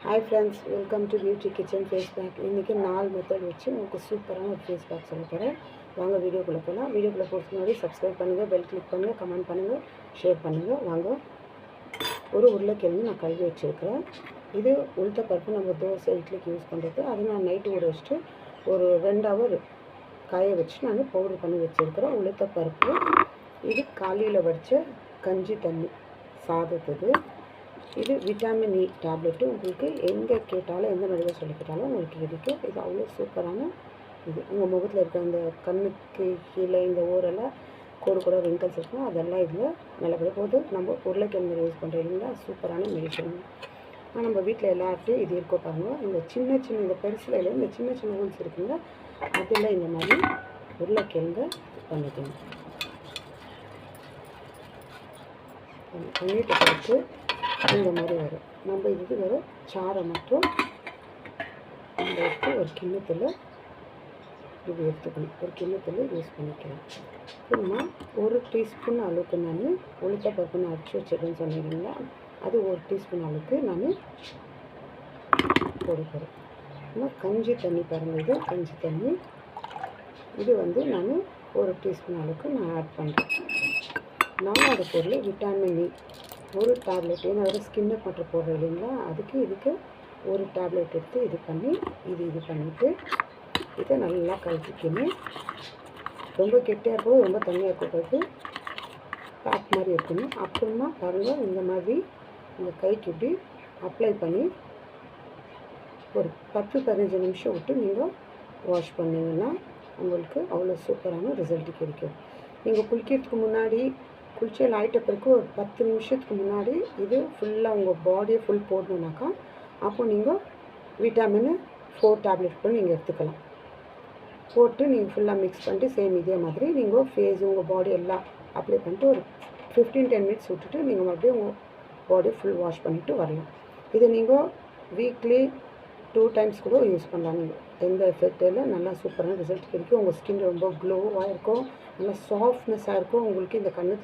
Hi friends, welcome to beauty kitchen face pack. இன்றைக்கி 4 method வச்சு உங்களுக்கு சூப்பரான ஒரு ஃபேஸ் பேக் சொல்ல போகிறேன். வாங்க வீடியோக்குள்ளே போகலாம். வீடியோக்குள்ளே போகிறதுக்கு முன்னாடி சப்ஸ்கிரைப் பண்ணுங்கள், பெல் கிளிக் பண்ணுங்கள், கமெண்ட் பண்ணுங்கள், ஷேர் பண்ணுங்கள். வாங்க. ஒரு உருளைக்கிழங்கு நான் கழுவி வச்சுருக்கிறேன். இது உளுத்தப்பருப்பு நம்ம தோசை இட்லிக்கு யூஸ் பண்ணுறது. அதை நான் நைட்டு ஊற வச்சுட்டு ஒரு 2 ஹவர் காய வச்சு நான் பவுடர் பண்ணி வச்சுருக்கிறேன். உளுத்தப்பருப்பு இது காலையில் வடித்த கஞ்சி தண்ணி சாதத்துக்கு. இது விட்டாமின் இ டேப்லெட்டு. உங்களுக்கு எங்கே கேட்டாலும் எந்த மெடிக்கல் சொல்லி கேட்டாலும் உங்களுக்கு கிடைக்கும். இது அவ்வளோ சூப்பரான இது. உங்கள் முகத்தில் இருக்கிற இந்த கண்ணுக்கு கீழே இந்த ஓரெல்லாம் கோடு கூட ரிங்கல்ஸ் இருக்கும், அதெல்லாம் இதில் நல்லபடியாக போது. நம்ம உருளைக்கிழங்கு யூஸ் பண்ணுறோம் இல்லைங்களா, சூப்பரான மெடிசன். ஆனால் நம்ம வீட்டில் எல்லார்ட்டையும் இது இருக்கோ பாருங்கள். இந்த சின்ன சின்ன இந்த பெருசில் இந்த சின்ன சின்ன ஹோல்ஸ் இருக்குங்க, அதில் இந்த மாதிரி உருளைக்கிழங்கு பண்ணிக்கணும். பண்ணிட்டு பார்த்து இந்த மாதிரி வரும். நம்ம இது வரும் சாரை மட்டும் நம்ம எடுத்து ஒரு கிண்ணத்தில் இது எடுத்துக்கணும். ஒரு கிண்ணத்தில் யூஸ் பண்ணிக்கலாம். அப்புறமா 1 டீஸ்பூன் அளவுக்கு நான் உளுத்தப்பருப்பு நான் அரைச்சி வச்சிருக்கேன்னு சொன்னீங்களா, அது 1 டீஸ்பூன் அளவுக்கு நான் போடுக்கிறேன். ஆனால் கஞ்சி தண்ணி பாருங்கள், இது கஞ்சி தண்ணி. இது நான் 1 டீஸ்பூன் அளவுக்கு நான் ஆட் பண்ணுறேன். 4வது பொருள் விட்டாமின் இ ஒரு டேப்லெட். ஏன்னா வேறு ஸ்கின்னுக்கு மட்டும் போடுறோம் இல்லைங்களா, இதுக்கு ஒரு டேப்லெட் எடுத்து இது பண்ணி இது பண்ணிவிட்டு இதை நல்லா கலக்கிக்கணும். ரொம்ப கெட்டியாக இருக்கணும், ரொம்ப தண்ணியாக இருக்கக்கூடாது, பேக் மாதிரி இருக்கணும். அப்புறமா பாருங்கள், இந்த மாதிரி உங்கள் கைக்கு இப்படி அப்ளை பண்ணி ஒரு 10-15 நிமிஷம் விட்டு நீங்கள் வாஷ் பண்ணிங்கன்னா உங்களுக்கு அவ்வளோ சூப்பரான ரிசல்ட் கிடைக்கும். நீங்கள் குளிக்கிறதுக்கு முன்னாடி குளிச்சல் ஆகிட்ட பிறகு ஒரு 10 நிமிஷத்துக்கு முன்னாடி இது ஃபுல்லாக உங்கள் பாடியை ஃபுல் போடணுன்னாக்கா அப்போ நீங்கள் விட்டாமின் 4 டேப்லெட் கூட நீங்கள் எடுத்துக்கலாம். போட்டு நீங்கள் ஃபுல்லாக மிக்ஸ் பண்ணிட்டு சேம் இதே மாதிரி நீங்கள் ஃபேஸ் உங்கள் பாடி எல்லாம் அப்ளை பண்ணிட்டு ஒரு 15-10 மினிட்ஸ் விட்டுட்டு நீங்கள் மறுபடியும் உங்கள் பாடியை ஃபுல் வாஷ் பண்ணிவிட்டு வரலாம். இதை நீங்கள் வீக்லி 2 டைம்ஸ் கூட யூஸ் பண்ணலாம். நீங்கள் எந்த எஃபெக்ட் இல்லை, நல்லா சூப்பரான ரிசல்ட் கிடைக்கும். உங்கள் ஸ்கின் ரொம்ப க்ளோவாக இருக்கும், நல்லா சாஃப்ட்னஸாக இருக்கும். உங்களுக்கு இந்த கண்ணு